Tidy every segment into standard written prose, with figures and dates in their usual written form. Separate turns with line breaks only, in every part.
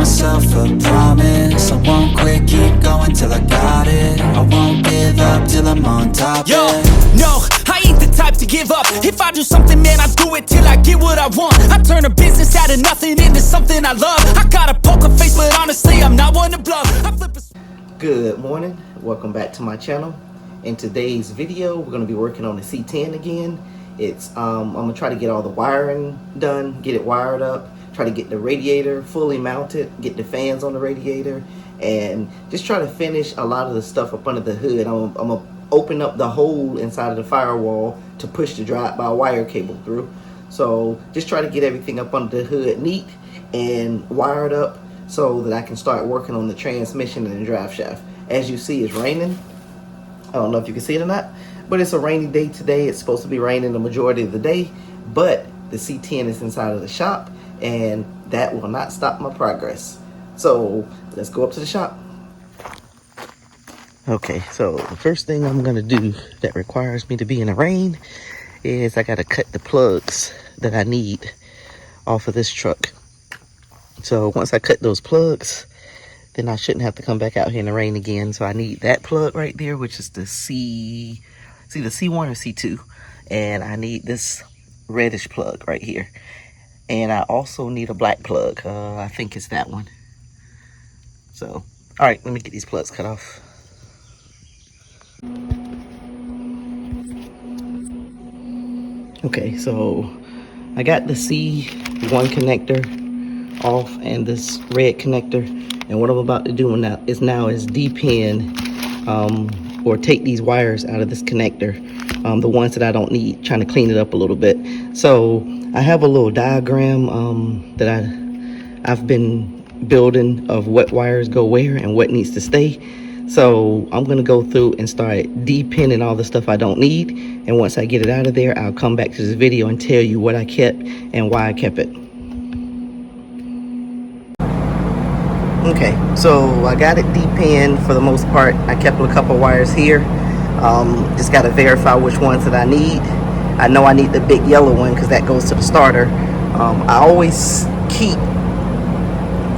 myself a promise, I won't quit, keep going till I got it. I won't give up till I'm on top.
Yo, no, I ain't the type to give up. If I do something, man, I do it till I get what I want. I turn a business out of nothing into something I love. I got a poker face, but honestly, I'm not one to bluff.
Good morning, welcome back to my channel. In today's video, we're going to be working on the C10 again. I'm going to try to get all the wiring done, get it wired up, try to get the radiator fully mounted, get the fans on the radiator, and just try to finish a lot of the stuff up under the hood. I'm going to open up the hole inside of the firewall to push the drive-by-wire cable through. So just try to get everything up under the hood neat and wired up so that I can start working on the transmission and the drive shaft. As you see, it's raining. I don't know if you can see it or not, but it's a rainy day today. It's supposed to be raining the majority of the day, but the C10 is inside of the shop, and that will not stop my progress. So let's go up to the shop. Okay, so the first thing I'm gonna do that requires me to be in the rain is I gotta cut the plugs that I need off of this truck. So once I cut those plugs, then I shouldn't have to come back out here in the rain again. So I need that plug right there, which is the C, it's either C1 or C2. And I need this reddish plug right here. And I also need a black plug. I think it's that one. So, all right, let me get these plugs cut off. Okay, so I got the C1 connector off and this red connector. And what I'm about to do now is depin or take these wires out of this connector, the ones that I don't need, trying to clean it up a little bit. So I have a little diagram that I've been building of what wires go where and what needs to stay. So I'm gonna go through and start depinning all the stuff I don't need. And once I get it out of there, I'll come back to this video and tell you what I kept and why I kept it. Okay, so I got it depinned for the most part. I kept a couple wires here. Just got to verify which ones that I need. I know I need the big yellow one because that goes to the starter. I always keep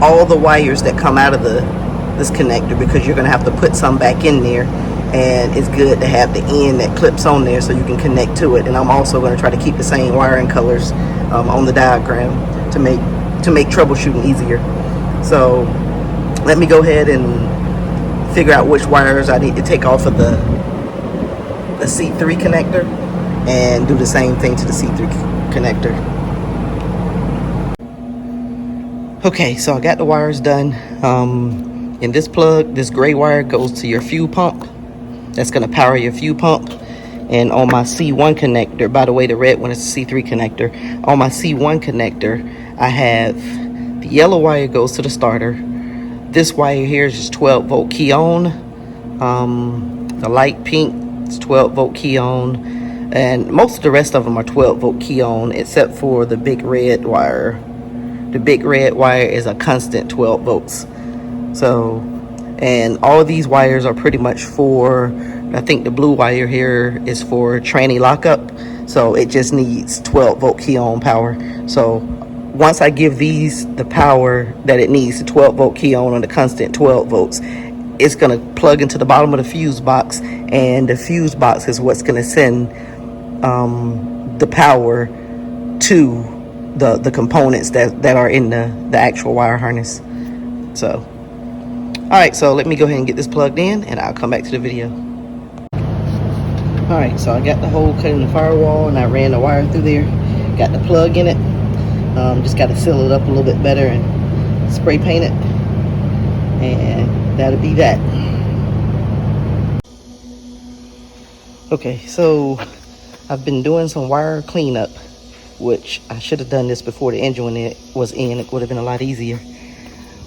all the wires that come out of this connector because you're going to have to put some back in there. And it's good to have the end that clips on there so you can connect to it. And I'm also going to try to keep the same wiring colors on the diagram to make troubleshooting easier. So let me go ahead and figure out which wires I need to take off of the C3 connector and do the same thing to the C3 connector. Okay, so I got the wires done. And this plug, this gray wire, goes to your fuel pump. That's going to power your fuel pump. And on my C1 connector, by the way, the red one is the C3 connector. On my C1 connector, I have the yellow wire goes to the starter. This wire here is just 12 volt key on. The light pink is 12 volt key on. And most of the rest of them are 12 volt key on, except for the big red wire. The big red wire is a constant 12 volts. So, and all of these wires are pretty much for, I think the blue wire here is for tranny lockup. So it just needs 12 volt key on power. So once I give these the power that it needs, the 12 volt key on the constant 12 volts, it's going to plug into the bottom of the fuse box, and the fuse box is what's going to send the power to the components that are in the actual wire harness. So, all right, so let me go ahead and get this plugged in, and I'll come back to the video. All right, so I got the hole cut in the firewall, and I ran the wire through there, got the plug in it. Just got to seal it up a little bit better and spray paint it, and that'll be that. Okay, so I've been doing some wire cleanup, which I should have done this before the engine was in. It would have been a lot easier.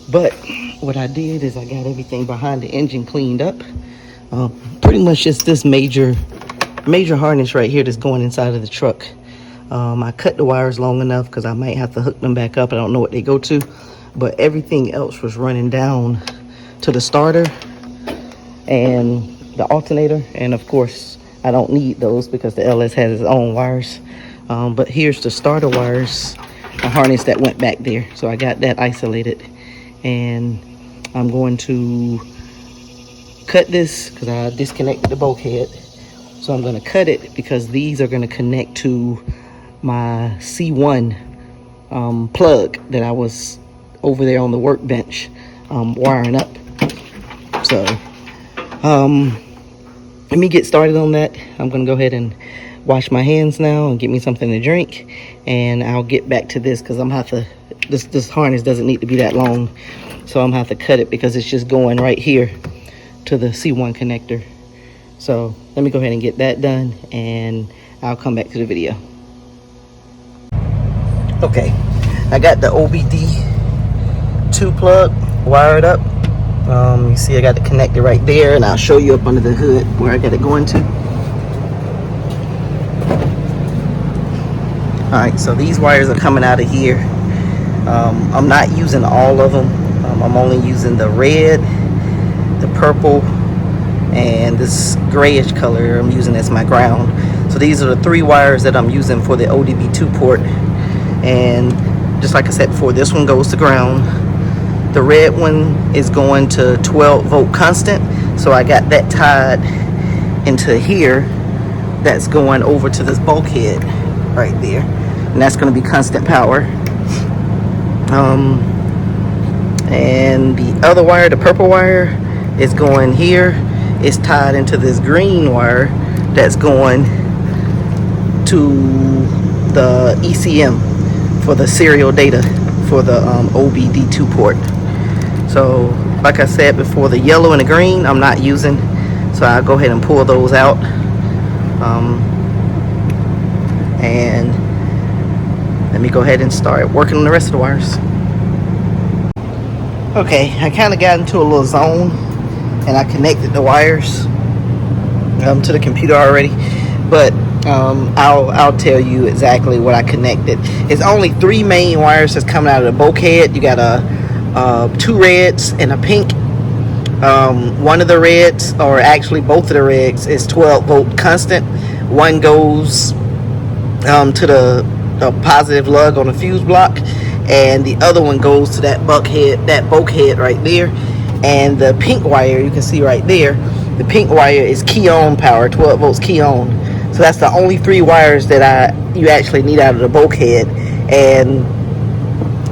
But what I did is I got everything behind the engine cleaned up. Pretty much just this major harness right here that's going inside of the truck. I cut the wires long enough because I might have to hook them back up. I don't know what they go to, but everything else was running down to the starter and the alternator. And of course, I don't need those because the LS has its own wires. But here's the starter wires, a harness that went back there. So I got that isolated. and I'm going to cut this because I disconnected the bulkhead. So I'm going to cut it because these are going to connect to my C1 plug that I was over there on the workbench wiring up. So let me get started on that. I'm going to go ahead and wash my hands now and get me something to drink, and I'll get back to this because I'm gonna have to, this harness doesn't need to be that long, so I'm gonna have to cut it because it's just going right here to the C1 connector. So let me go ahead and get that done, and I'll come back to the video. Okay, I got the OBD2 plug wired up. You see I got the connector right there, and I'll show you up under the hood where I got it going to. Alright, so these wires are coming out of here. I'm not using all of them. I'm only using the red, the purple, and this grayish color I'm using as my ground. So these are the 3 wires that I'm using for the ODB2 port. And just like I said before, this one goes to ground. The red one is going to 12 volt constant. So I got that tied into here. That's going over to this bulkhead right there, and that's going to be constant power. And the other wire, the purple wire, is going here. It's tied into this green wire that's going to the ECM for the serial data for the OBD2 port. So like I said before, the yellow and the green I'm not using, so I'll go ahead and pull those out. And let me go ahead and start working on the rest of the wires. Okay, I kind of got into a little zone, and I connected the wires to the computer already, but I'll tell you exactly what I connected. It's only 3 main wires that's coming out of the bulkhead. You got 2 reds and a pink. One of the reds, or actually both of the reds, is 12 volt constant. One goes to the positive lug on the fuse block, and the other one goes to that bulkhead right there. And the pink wire, you can see right there, the pink wire is key on power, 12 volts key on. So that's the only 3 wires that you actually need out of the bulkhead. And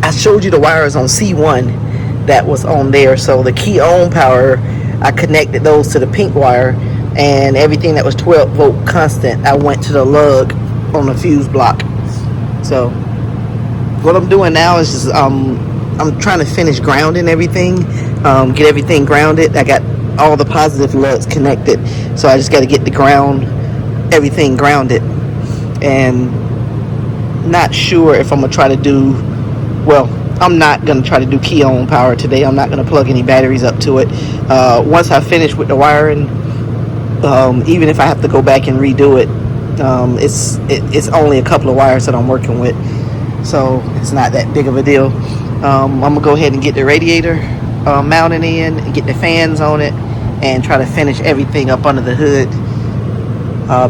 I showed you the wires on C1 that was on there. So the key on power, I connected those to the pink wire, and everything that was 12 volt constant, I went to the lug on the fuse block. So what I'm doing now is just I'm trying to finish grounding everything, get everything grounded. I got all the positive lugs connected, so I just got to get everything grounded. And not sure if I'm gonna try to do, well, I'm not gonna try to do key on power today. I'm not gonna plug any batteries up to it. Once I finish with the wiring, even if I have to go back and redo it, it's only a couple of wires that I'm working with, so it's not that big of a deal. I'm gonna go ahead and get the radiator mounted in and get the fans on it, and try to finish everything up under the hood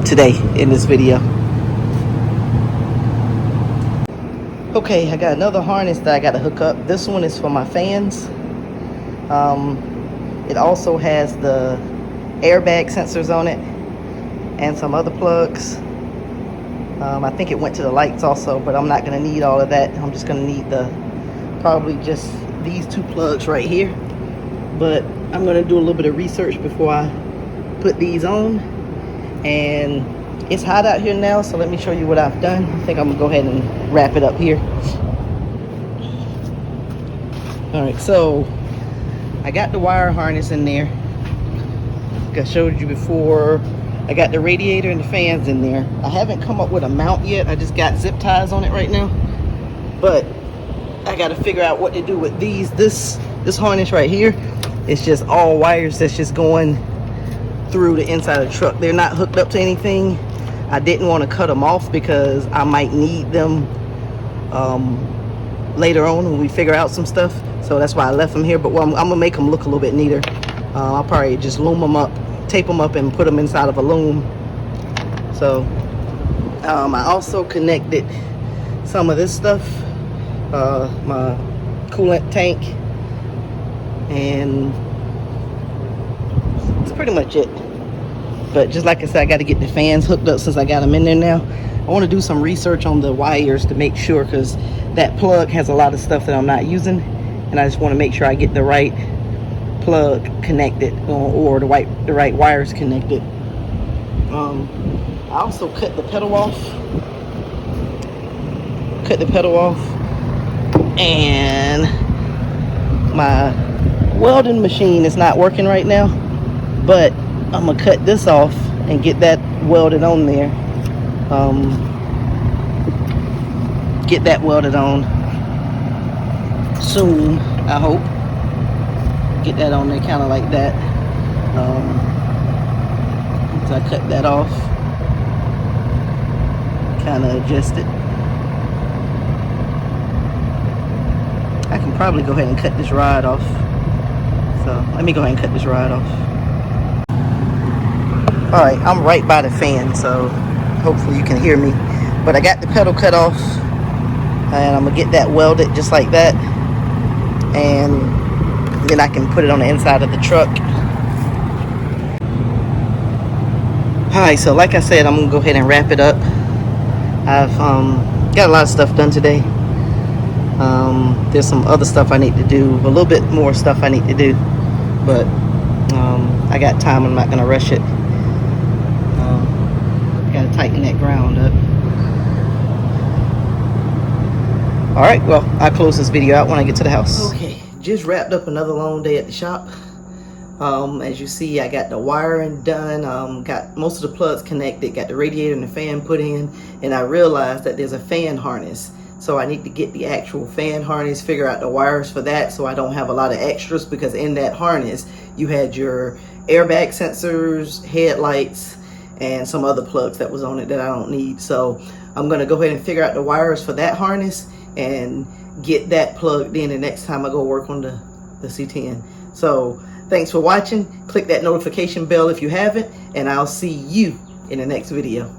today in this video. Okay, I got another harness that I got to hook up. This one is for my fans. It also has the airbag sensors on it and some other plugs. I think it went to the lights also, but I'm not going to need all of that. I'm just going to need probably just these 2 plugs right here. But I'm going to do a little bit of research before I put these on. And it's hot out here now, so let me show you what I've done. I think I'm gonna go ahead and wrap it up here. All right, so I got the wire harness in there. Like I showed you before, I got the radiator and the fans in there. I haven't come up with a mount yet. I just got zip ties on it right now. But I got to figure out what to do with these. This harness right here, it's just all wires that's just going through the inside of the truck. They're not hooked up to anything. I didn't want to cut them off because I might need them later on when we figure out some stuff. So that's why I left them here. But I'm gonna make them look a little bit neater. I'll probably just loom them up, tape them up, and put them inside of a loom. So I also connected some of this stuff, my coolant tank, and that's pretty much it. But just like I said, I got to get the fans hooked up since I got them in there now. I want to do some research on the wires to make sure, because that plug has a lot of stuff that I'm not using, and I just want to make sure I get the right plug connected, or the right wires connected. I also cut the pedal off. And my welding machine is not working right now, but I'm gonna cut this off and get that welded on there. Get that welded on soon, I hope. Get that on there kind of like that. So I cut that off, kind of adjust it. I can probably go ahead and cut this rod off. So let me go ahead and cut this rod off. Alright, I'm right by the fan, so hopefully you can hear me. But I got the pedal cut off, and I'm gonna get that welded just like that, and then I can put it on the inside of the truck. Alright, so like I said, I'm gonna go ahead and wrap it up. I've got a lot of stuff done today. There's some other stuff I need to do, a little bit more stuff I need to do, but I got time. I'm not gonna rush it. Gotta tighten that ground up. Alright, well, I'll close this video out when I get to the house. Okay, just wrapped up another long day at the shop. As you see, I got the wiring done, got most of the plugs connected, got the radiator and the fan put in, and I realized that there's a fan harness. So I need to get the actual fan harness, figure out the wires for that, so I don't have a lot of extras, because in that harness you had your airbag sensors, headlights, and some other plugs that was on it that I don't need. So I'm gonna go ahead and figure out the wires for that harness and get that plugged in the next time I go work on the C10. So thanks for watching. Click that notification bell if you haven't, and I'll see you in the next video.